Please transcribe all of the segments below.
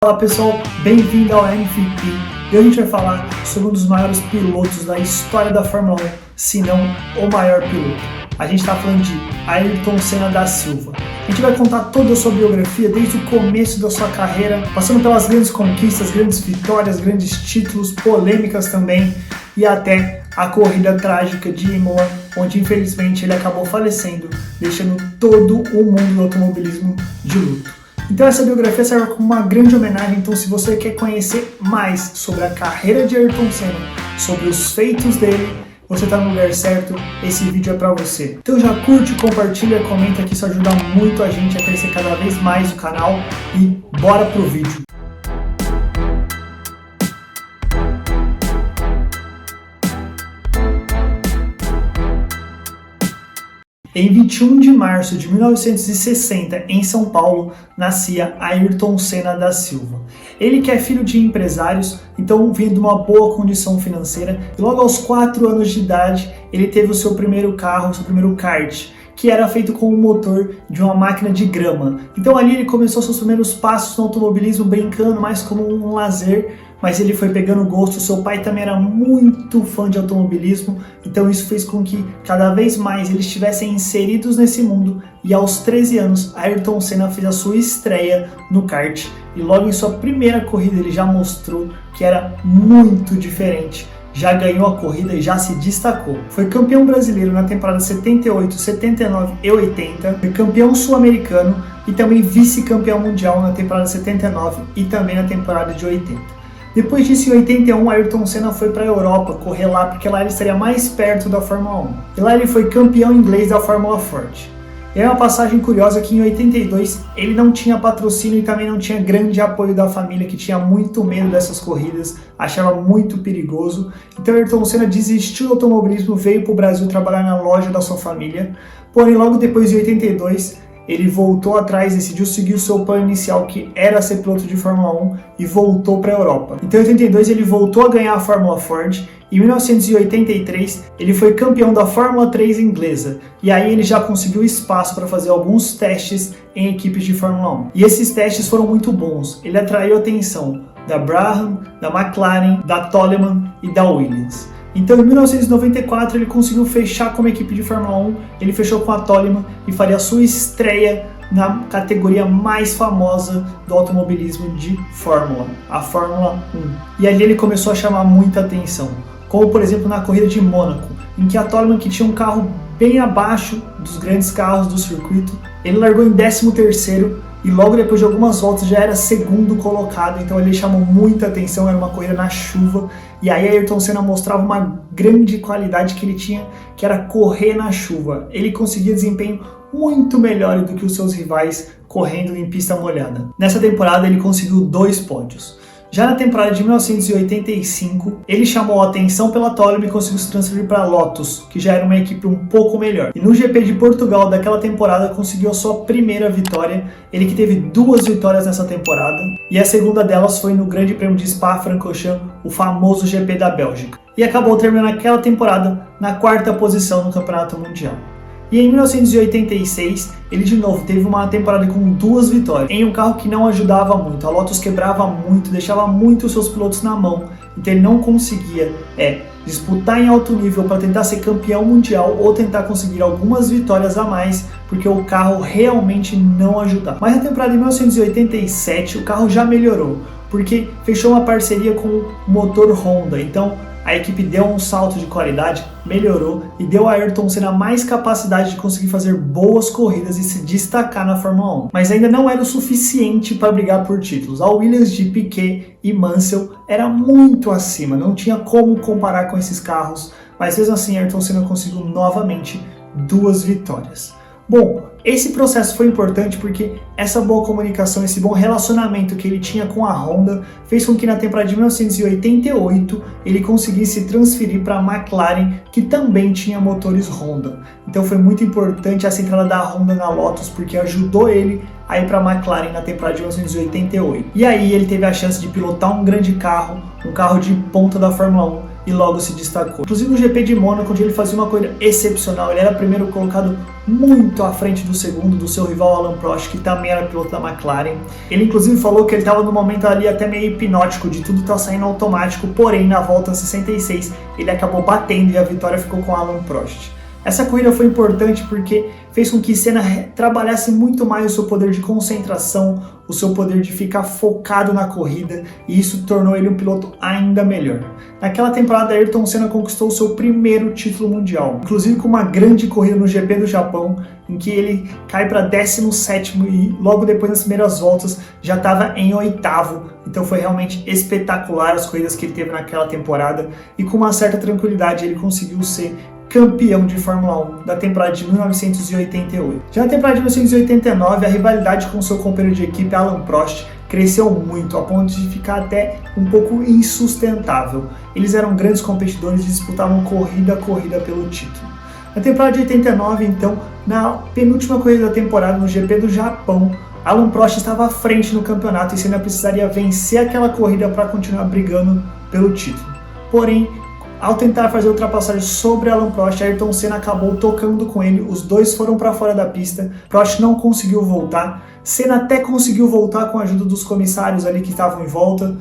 Fala pessoal, bem-vindo ao MVP e hoje a gente vai falar sobre um dos maiores pilotos da história da Fórmula 1, se não o maior piloto. A gente está falando de Ayrton Senna da Silva. A gente vai contar toda a sua biografia desde o começo da sua carreira, passando pelas grandes conquistas, grandes vitórias, grandes títulos, polêmicas também e até a corrida trágica de Imola, onde infelizmente ele acabou falecendo, deixando todo o mundo do automobilismo de luto. Então essa biografia serve como uma grande homenagem, então se você quer conhecer mais sobre a carreira de Ayrton Senna, sobre os feitos dele, você está no lugar certo, esse vídeo é para você. Então já curte, compartilha, comenta que isso ajuda muito a gente a crescer cada vez mais o canal e bora pro vídeo. Em 21 de março de 1960, em São Paulo, nascia Ayrton Senna da Silva. Ele que é filho de empresários, então vinha de uma boa condição financeira, e logo aos 4 anos de idade, ele teve o seu primeiro carro, o seu primeiro kart, que era feito com o motor de uma máquina de grama. Então ali ele começou seus primeiros passos no automobilismo, brincando mais como um lazer, mas ele foi pegando gosto. Seu pai também era muito fã de automobilismo, então isso fez com que cada vez mais eles estivessem inseridos nesse mundo, e aos 13 anos Ayrton Senna fez a sua estreia no kart, e logo em sua primeira corrida ele já mostrou que era muito diferente. Já ganhou a corrida e já se destacou. Foi campeão brasileiro na temporada 78, 79 e 80, foi campeão sul-americano e também vice-campeão mundial na temporada 79 e também na temporada de 80. Depois disso, em 81, Ayrton Senna foi para a Europa correr lá, porque lá ele estaria mais perto da Fórmula 1. E lá ele foi campeão inglês da Fórmula Ford. E é uma passagem curiosa que em 82 ele não tinha patrocínio e também não tinha grande apoio da família, que tinha muito medo dessas corridas, achava muito perigoso. Então Ayrton Senna desistiu do automobilismo, veio para o Brasil trabalhar na loja da sua família. Porém, logo depois de 82, ele voltou atrás, decidiu seguir o seu plano inicial, que era ser piloto de Fórmula 1, e voltou para a Europa. Então em 82 ele voltou a ganhar a Fórmula Ford. Em 1983 ele foi campeão da Fórmula 3 inglesa, e aí ele já conseguiu espaço para fazer alguns testes em equipes de Fórmula 1. E esses testes foram muito bons, ele atraiu a atenção da Brabham, da McLaren, da Toleman e da Williams. Então em 1994 ele conseguiu fechar como equipe de Fórmula 1, ele fechou com a Toleman e faria a sua estreia na categoria mais famosa do automobilismo de Fórmula, a Fórmula 1. E ali ele começou a chamar muita atenção, como por exemplo na corrida de Mônaco, em que a Toleman, que tinha um carro bem abaixo dos grandes carros do circuito, ele largou em 13º, e logo depois de algumas voltas já era segundo colocado, então ele chamou muita atenção, era uma corrida na chuva, e aí Ayrton Senna mostrava uma grande qualidade que ele tinha, que era correr na chuva. Ele conseguia desempenho muito melhor do que os seus rivais correndo em pista molhada. Nessa temporada ele conseguiu 2 pódios. Já na temporada de 1985, ele chamou a atenção pela Toleman e conseguiu se transferir para a Lotus, que já era uma equipe um pouco melhor. E no GP de Portugal daquela temporada conseguiu a sua primeira vitória, ele que teve 2 vitórias nessa temporada, e a segunda delas foi no Grande Prêmio de Spa-Francorchamps, o famoso GP da Bélgica. E acabou terminando aquela temporada na 4ª posição no Campeonato Mundial. E em 1986, ele de novo teve uma temporada com 2 vitórias, em um carro que não ajudava muito. A Lotus quebrava muito, deixava muito os seus pilotos na mão, então ele não conseguia disputar em alto nível para tentar ser campeão mundial ou tentar conseguir algumas vitórias a mais, porque o carro realmente não ajudava. Mas na temporada de 1987 o carro já melhorou, porque fechou uma parceria com o motor Honda, então a equipe deu um salto de qualidade, melhorou e deu a Ayrton Senna mais capacidade de conseguir fazer boas corridas e se destacar na Fórmula 1. Mas ainda não era o suficiente para brigar por títulos. A Williams de Piquet e Mansell era muito acima, não tinha como comparar com esses carros, mas mesmo assim Ayrton Senna conseguiu novamente 2 vitórias. Bom, esse processo foi importante porque essa boa comunicação, esse bom relacionamento que ele tinha com a Honda fez com que na temporada de 1988 ele conseguisse transferir para a McLaren, que também tinha motores Honda. Então foi muito importante essa entrada da Honda na Lotus, porque ajudou ele a ir para a McLaren na temporada de 1988. E aí ele teve a chance de pilotar um grande carro, um carro de ponta da Fórmula 1, e logo se destacou. Inclusive no GP de Mônaco, onde ele fazia uma corrida excepcional, ele era primeiro colocado muito à frente do segundo, do seu rival Alain Prost, que também era piloto da McLaren. Ele inclusive falou que ele estava no momento ali até meio hipnótico, de tudo tá saindo automático, porém na volta 66 ele acabou batendo e a vitória ficou com Alain Prost. Essa corrida foi importante porque fez com que Senna trabalhasse muito mais o seu poder de concentração, o seu poder de ficar focado na corrida, e isso tornou ele um piloto ainda melhor. Naquela temporada, Ayrton Senna conquistou o seu primeiro título mundial, inclusive com uma grande corrida no GP do Japão, em que ele cai para 17º e logo depois nas primeiras voltas já estava em 8º, então foi realmente espetacular as corridas que ele teve naquela temporada, e com uma certa tranquilidade ele conseguiu ser campeão de Fórmula 1 da temporada de 1988. Já na temporada de 1989, a rivalidade com seu companheiro de equipe, Alain Prost, cresceu muito, a ponto de ficar até um pouco insustentável. Eles eram grandes competidores e disputavam corrida a corrida pelo título. Na temporada de 89, então, na penúltima corrida da temporada, no GP do Japão, Alain Prost estava à frente no campeonato e Senna precisaria vencer aquela corrida para continuar brigando pelo título. Porém, ao tentar fazer ultrapassagem sobre Alain Prost, Ayrton Senna acabou tocando com ele, os dois foram para fora da pista, Prost não conseguiu voltar, Senna até conseguiu voltar com a ajuda dos comissários ali que estavam em volta,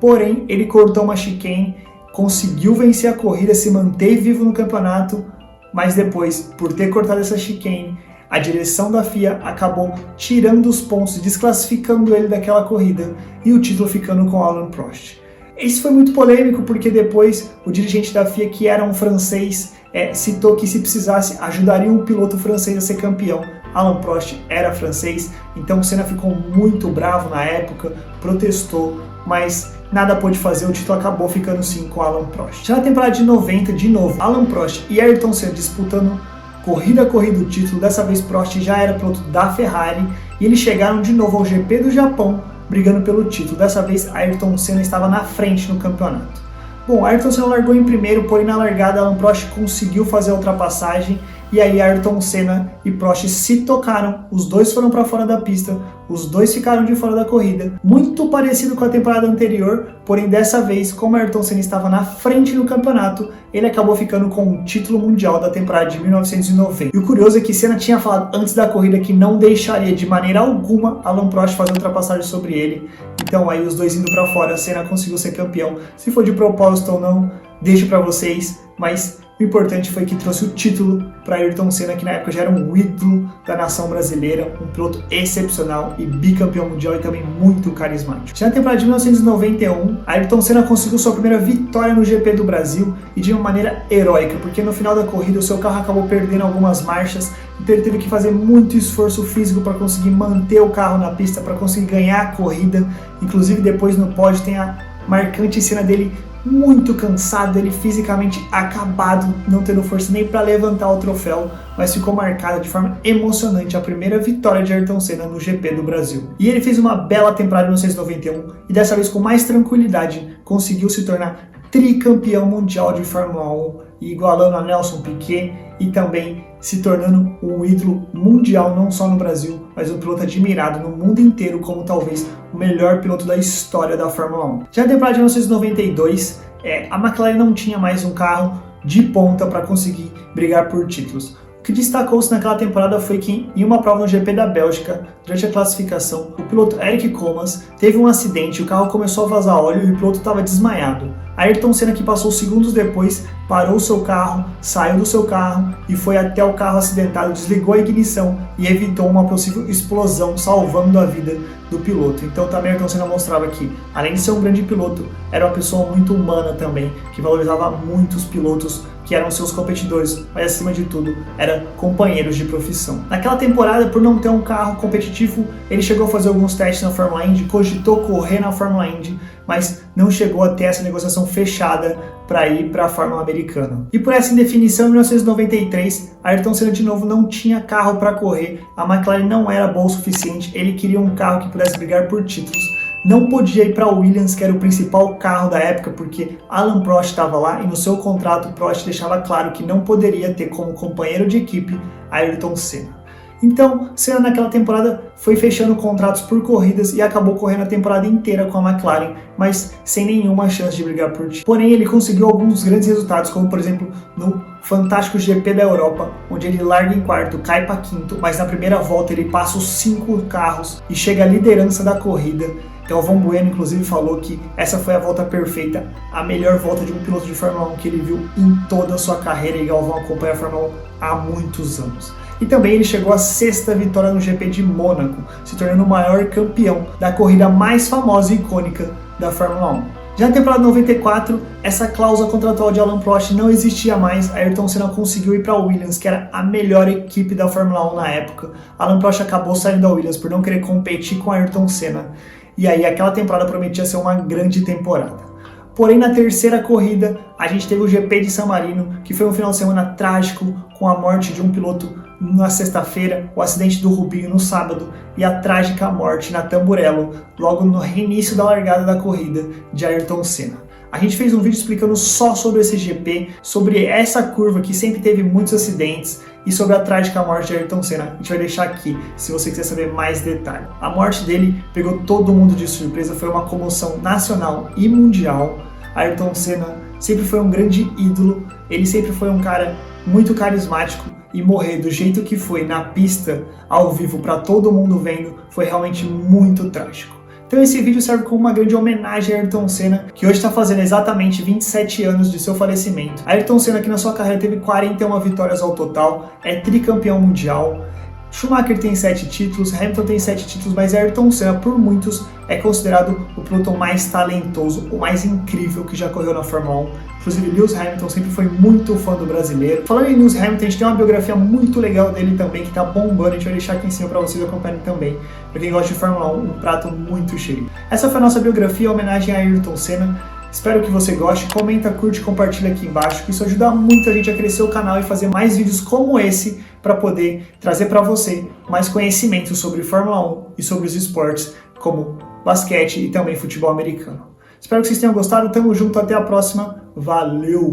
porém ele cortou uma chicane, conseguiu vencer a corrida, se manteve vivo no campeonato, mas depois, por ter cortado essa chicane, a direção da FIA acabou tirando os pontos, desclassificando ele daquela corrida e o título ficando com Alain Prost. Isso foi muito polêmico porque depois o dirigente da FIA, que era um francês, citou que se precisasse ajudaria um piloto francês a ser campeão. Alain Prost era francês, então o Senna ficou muito bravo na época, protestou, mas nada pôde fazer, o título acabou ficando sim com Alain Prost. Já na temporada de 90, de novo, Alain Prost e Ayrton Senna disputando corrida a corrida o título, dessa vez Prost já era piloto da Ferrari e eles chegaram de novo ao GP do Japão, brigando pelo título. Dessa vez, Ayrton Senna estava na frente no campeonato. Bom, Ayrton Senna largou em primeiro, porém na largada Alain Prost conseguiu fazer a ultrapassagem e aí Ayrton Senna e Prost se tocaram, os dois foram para fora da pista, os dois ficaram de fora da corrida, muito parecido com a temporada anterior, porém dessa vez, como Ayrton Senna estava na frente no campeonato, ele acabou ficando com o título mundial da temporada de 1990. E o curioso é que Senna tinha falado antes da corrida que não deixaria de maneira alguma Alain Prost fazer ultrapassagem sobre ele, então aí os dois indo para fora, Senna conseguiu ser campeão. Se for de propósito ou não, deixo para vocês, mas o importante foi que trouxe o título para Ayrton Senna, que na época já era um ídolo da nação brasileira, um piloto excepcional e bicampeão mundial e também muito carismático. Já na temporada de 1991, Ayrton Senna conseguiu sua primeira vitória no GP do Brasil e de uma maneira heróica, porque no final da corrida o seu carro acabou perdendo algumas marchas, então ele teve que fazer muito esforço físico para conseguir manter o carro na pista, para conseguir ganhar a corrida. Inclusive depois no pódio tem a marcante cena dele muito cansado, ele fisicamente acabado, não tendo força nem para levantar o troféu, mas ficou marcada de forma emocionante a primeira vitória de Ayrton Senna no GP do Brasil. E ele fez uma bela temporada em 1991 e dessa vez com mais tranquilidade conseguiu se tornar tricampeão mundial de Fórmula 1, igualando a Nelson Piquet e também se tornando um ídolo mundial, não só no Brasil, mas um piloto admirado no mundo inteiro como talvez o melhor piloto da história da Fórmula 1. Já na temporada de 1992, a McLaren não tinha mais um carro de ponta para conseguir brigar por títulos. O que destacou-se naquela temporada foi que em uma prova no GP da Bélgica, durante a classificação, o piloto Eric Komas teve um acidente, o carro começou a vazar óleo e o piloto estava desmaiado. Ayrton Senna, que passou segundos depois, parou o seu carro, saiu do seu carro e foi até o carro acidentado, desligou a ignição e evitou uma possível explosão, salvando a vida do piloto. Então também Ayrton Senna mostrava que, além de ser um grande piloto, era uma pessoa muito humana também, que valorizava muito os pilotos que eram seus competidores, mas acima de tudo, eram companheiros de profissão. Naquela temporada, por não ter um carro competitivo, ele chegou a fazer alguns testes na Fórmula Indy, cogitou correr na Fórmula Indy, mas não chegou a ter essa negociação fechada para ir para a Fórmula Americana. E por essa indefinição, em 1993, Ayrton Senna de novo não tinha carro para correr, a McLaren não era boa o suficiente, ele queria um carro que pudesse brigar por títulos. Não podia ir para a Williams, que era o principal carro da época, porque Alain Prost estava lá e no seu contrato Prost deixava claro que não poderia ter como companheiro de equipe Ayrton Senna. Então, Senna naquela temporada foi fechando contratos por corridas e acabou correndo a temporada inteira com a McLaren, mas sem nenhuma chance de brigar por título. Porém, ele conseguiu alguns grandes resultados, como por exemplo no fantástico GP da Europa, onde ele larga em quarto, cai para quinto, mas na primeira volta ele passa os 5 carros e chega à liderança da corrida. Galvão Bueno, inclusive, falou que essa foi a volta perfeita, a melhor volta de um piloto de Fórmula 1 que ele viu em toda a sua carreira, e Galvão acompanha a Fórmula 1 há muitos anos. E também ele chegou à 6ª vitória no GP de Mônaco, se tornando o maior campeão da corrida mais famosa e icônica da Fórmula 1. Já na temporada 94, essa cláusula contratual de Alain Prost não existia mais. Ayrton Senna conseguiu ir para a Williams, que era a melhor equipe da Fórmula 1 na época. Alain Prost acabou saindo da Williams por não querer competir com Ayrton Senna. E aí aquela temporada prometia ser uma grande temporada. Porém, na terceira corrida, a gente teve o GP de San Marino, que foi um final de semana trágico, com a morte de um piloto na sexta-feira, o acidente do Rubinho no sábado e a trágica morte na Tamburello, logo no reinício da largada da corrida de Ayrton Senna. A gente fez um vídeo explicando só sobre esse GP, sobre essa curva que sempre teve muitos acidentes e sobre a trágica morte de Ayrton Senna. A gente vai deixar aqui, se você quiser saber mais detalhes. A morte dele pegou todo mundo de surpresa, foi uma comoção nacional e mundial. Ayrton Senna sempre foi um grande ídolo, ele sempre foi um cara muito carismático, e morrer do jeito que foi na pista, ao vivo, para todo mundo vendo, foi realmente muito trágico. Então esse vídeo serve como uma grande homenagem a Ayrton Senna, que hoje está fazendo exatamente 27 anos de seu falecimento. Ayrton Senna, que na sua carreira teve 41 vitórias ao total, é tricampeão mundial. Schumacher tem 7 títulos, Hamilton tem 7 títulos, mas Ayrton Senna, por muitos, é considerado o piloto mais talentoso, o mais incrível que já correu na Fórmula 1. Inclusive, Lewis Hamilton sempre foi muito fã do brasileiro. Falando em Lewis Hamilton, a gente tem uma biografia muito legal dele também, que tá bombando, a gente vai deixar aqui em cima para vocês acompanharem também. Pra quem gosta de Fórmula 1, um prato muito cheio. Essa foi a nossa biografia, homenagem a Ayrton Senna. Espero que você goste, comenta, curte, compartilha aqui embaixo, que isso ajuda muito a gente a crescer o canal e fazer mais vídeos como esse para poder trazer para você mais conhecimento sobre Fórmula 1 e sobre os esportes como basquete e também futebol americano. Espero que vocês tenham gostado, tamo junto, até a próxima, valeu!